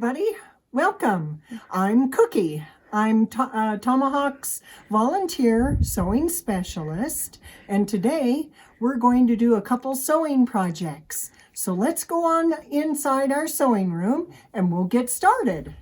everybody. Welcome. I'm Cookie. I'm Tomahawk's volunteer sewing specialist, and today we're going to do a couple sewing projects. So let's go on inside our sewing room and we'll get started.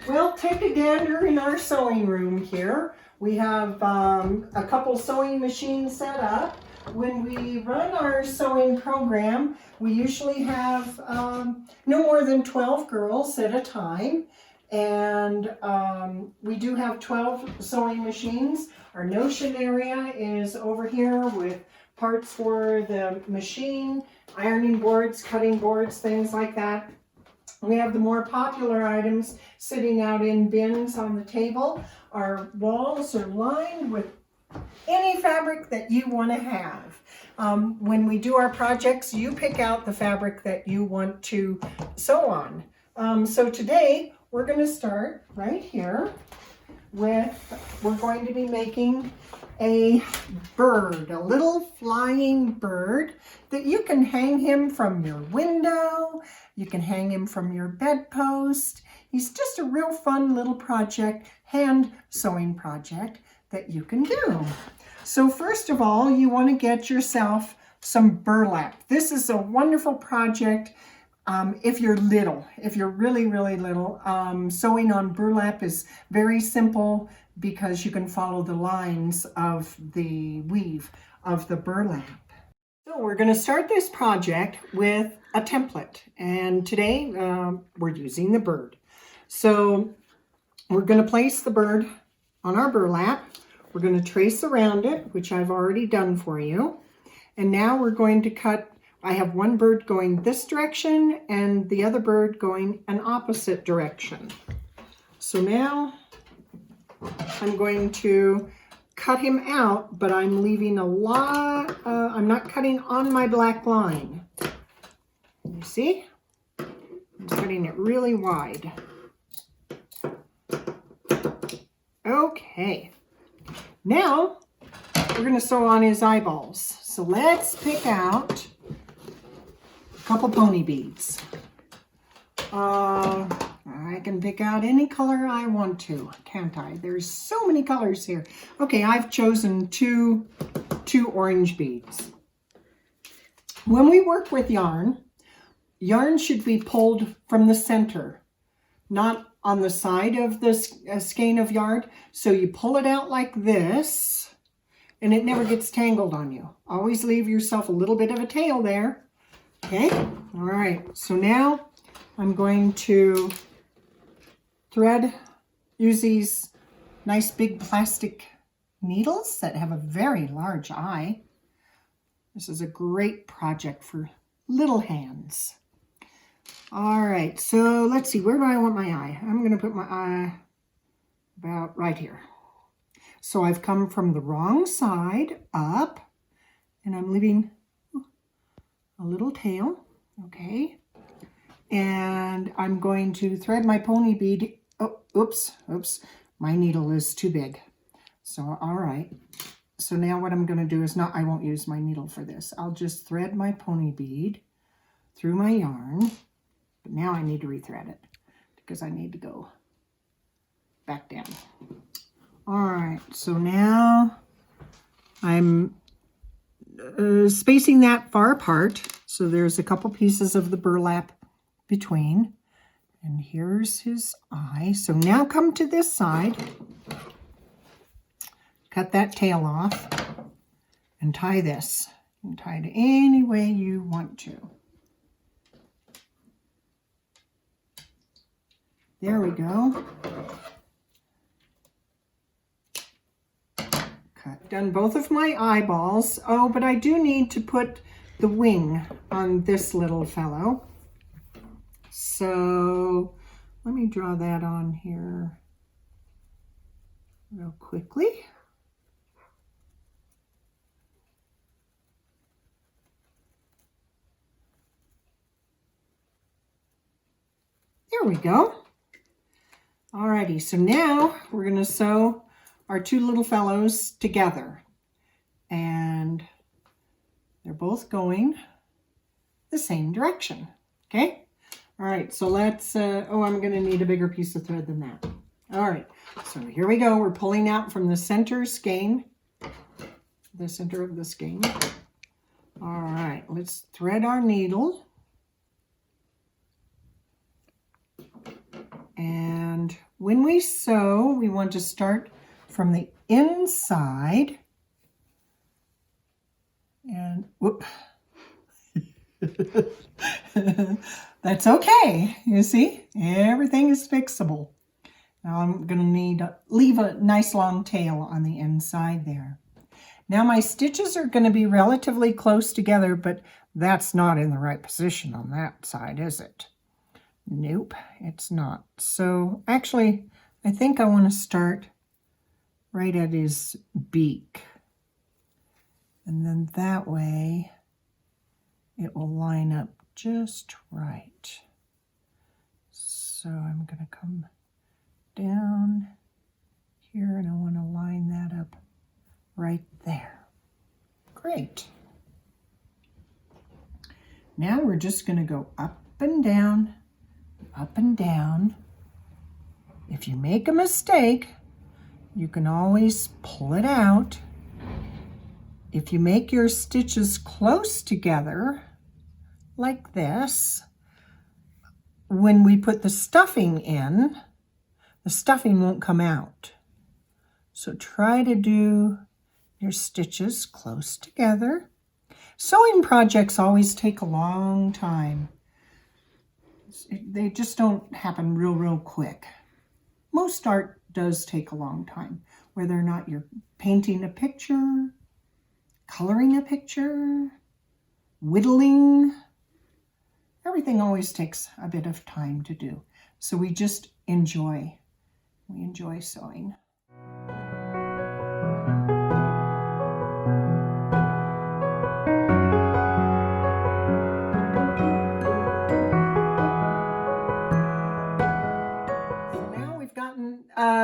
Well, take a gander in our sewing room here. We have a couple sewing machines set up. When we run our sewing program, we usually have no more than 12 girls at a time. And we do have 12 sewing machines. Our Notion area is over here with parts for the machine, ironing boards, cutting boards, things like that. We have the more popular items sitting out in bins on the table. Our walls are lined with any fabric that you want to have. When we do our projects, you pick out the fabric that you want to sew on. So today we're going to start right here with, we're going to be making a bird, a little flying bird that you can hang him from your window. You can hang him from your bedpost. He's just a real fun little project, hand sewing project that you can do. So first of all, you want to get yourself some burlap. This is a wonderful project if you're little, if you're really, really little. Sewing on burlap is very simple because you can follow the lines of the weave of the burlap. So we're going to start this project with a template, and today we're using the bird. So we're going to place the bird on our burlap. We're going to trace around it, which I've already done for you. And now we're going to cut. I have one bird going this direction and the other bird going an opposite direction. So now I'm going to cut him out, but I'm leaving a lot, I'm not cutting on my black line. You see? I'm cutting it really wide. Okay. Now we're going to sew on his eyeballs. So let's pick out a couple pony beads. I can pick out any color I want to, can't I? There's so many colors here. Okay, I've chosen two orange beads. When we work with yarn should be pulled from the center, not on the side of the skein of yarn. So you pull it out like this, and it never gets tangled on you. Always leave yourself a little bit of a tail there. Okay, all right. So now I'm going to use these nice big plastic needles that have a very large eye. This is a great project for little hands. All right, so let's see, where do I want my eye? I'm going to put my eye about right here. So I've come from the wrong side up, and I'm leaving a little tail, okay? And I'm going to thread my pony bead. Oh, oops, my needle is too big. So, all right. So now what I'm going to do is I won't use my needle for this. I'll just thread my pony bead through my yarn. But now I need to rethread it because I need to go back down. All right, so now I'm spacing that far apart. So there's a couple pieces of the burlap between. And here's his eye. So now come to this side. Cut that tail off and tie this. You can tie it any way you want to. There we go. Done both of my eyeballs. Oh, but I do need to put the wing on this little fellow. So let me draw that on here real quickly. There we go. Alrighty, so now we're going to sew our two little fellows together. And they're both going the same direction. Okay? All right, so let's, I'm going to need a bigger piece of thread than that. All right, so here we go. We're pulling out from the center skein, the center of the skein. All right, let's thread our needle. And when we sew, we want to start from the inside. And whoop. That's okay. You see, everything is fixable. Now I'm going to need to leave a nice long tail on the inside there. Now my stitches are going to be relatively close together, but that's not in the right position on that side, is it? Nope, it's not. So actually, I think I want to start right at his beak. And then that way, it will line up just right. So I'm going to come down here and I want to line that up right there. Great. Now we're just going to go up and down, up and down. If you make a mistake, you can always pull it out. If you make your stitches close together, like this, when we put the stuffing in, the stuffing won't come out. So try to do your stitches close together. Sewing projects always take a long time. They just don't happen real quick. Most art does take a long time, whether or not you're painting a picture, coloring a picture, whittling. Everything always takes a bit of time to do. So we just enjoy. We enjoy sewing.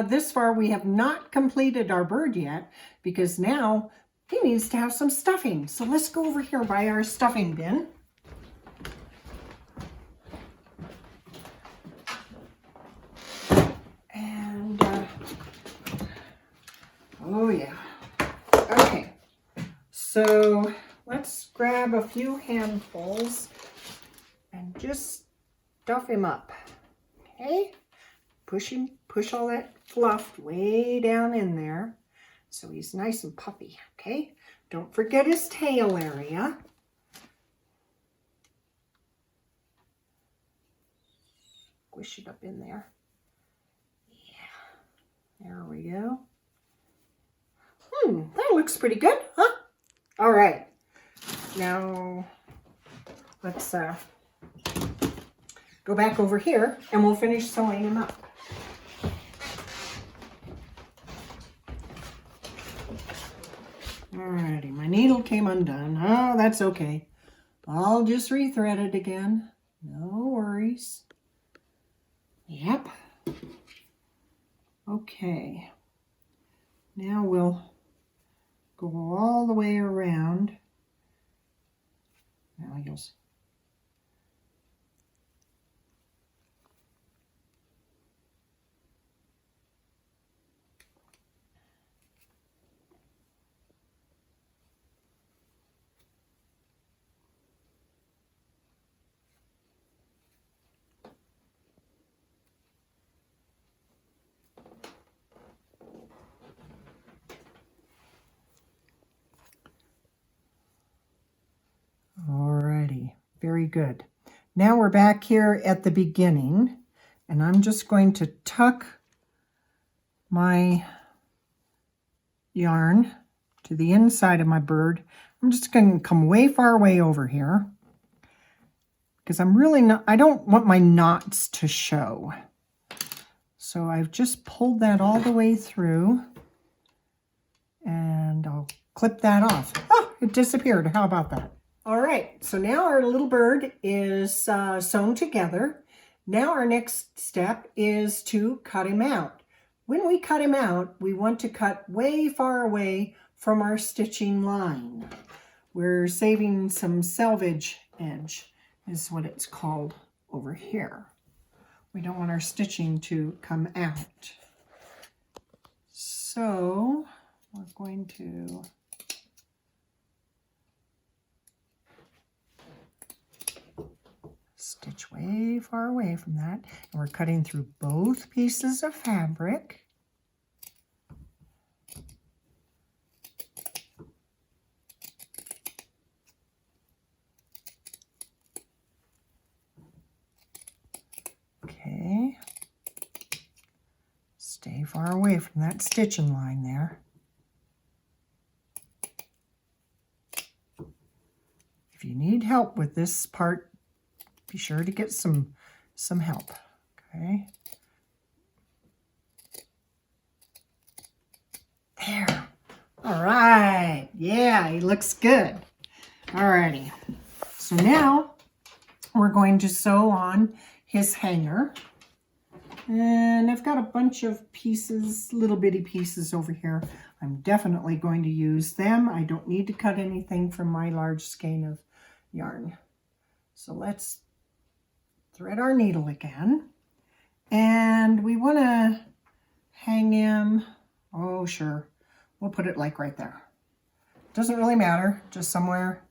This far. We have not completed our bird yet because now he needs to have some stuffing. So let's go over here by our stuffing bin. And oh yeah. Okay, so let's grab a few handfuls and just stuff him up. Okay, push all that fluff way down in there so he's nice and puffy. Okay, don't forget his tail area. Squish it up in there. Yeah, there we go. That looks pretty good, huh? All right, now let's go back over here and we'll finish sewing him up. Alrighty, my needle came undone. Oh, that's okay. I'll just rethread it again. No worries. Yep. Okay. Now we'll go all the way around. Now you'll see. Alrighty, very good. Now we're back here at the beginning, and I'm just going to tuck my yarn to the inside of my bird. I'm just going to come way far away over here because I'm really not, I don't want my knots to show. So I've just pulled that all the way through and I'll clip that off. Oh, it disappeared. How about that? All right, so now our little bird is sewn together. Now our next step is to cut him out. When we cut him out, we want to cut way far away from our stitching line. We're saving some selvage edge is what it's called over here. We don't want our stitching to come out. So we're going to stitch way far away from that. And we're cutting through both pieces of fabric. Okay. Stay far away from that stitching line there. If you need help with this part, be sure to get some help. Okay. There. All right. Yeah, he looks good. All righty. So now we're going to sew on his hanger. And I've got a bunch of pieces, little bitty pieces over here. I'm definitely going to use them. I don't need to cut anything from my large skein of yarn. So let's thread our needle again. And we want to hang him, oh sure, we'll put it like right there. Doesn't really matter, just somewhere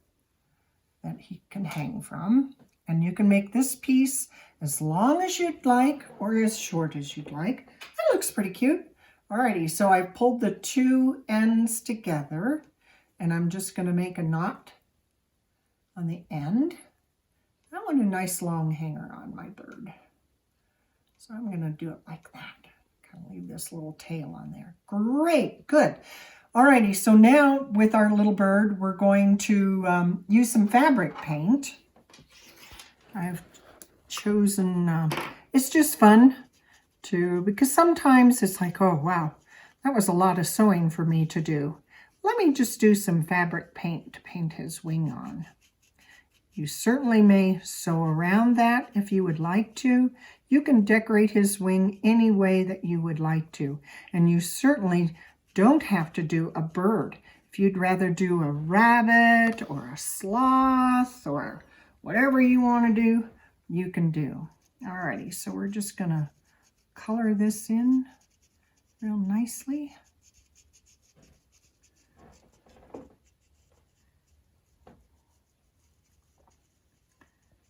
that he can hang from. And you can make this piece as long as you'd like or as short as you'd like. That looks pretty cute. Alrighty, so I've pulled the two ends together and I'm just going to make a knot on the end. I want a nice long hanger on my bird. So I'm going to do it like that. Kind of leave this little tail on there. Great, good. Alrighty, so now with our little bird, we're going to use some fabric paint. I've chosen, it's just fun because sometimes it's like, oh wow, that was a lot of sewing for me to do. Let me just do some fabric paint to paint his wing on. You certainly may sew around that if you would like to. You can decorate his wing any way that you would like to. And you certainly don't have to do a bird. If you'd rather do a rabbit or a sloth or whatever you want to do, you can do. Alrighty, so we're just going to color this in real nicely.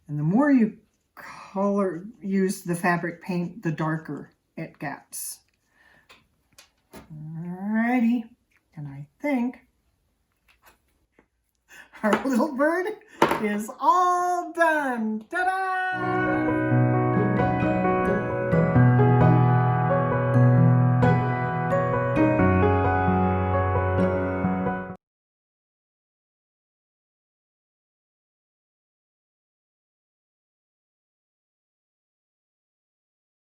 And the more you use the fabric paint, the darker it gets. Alrighty, and I think our little bird is all done. Ta-da!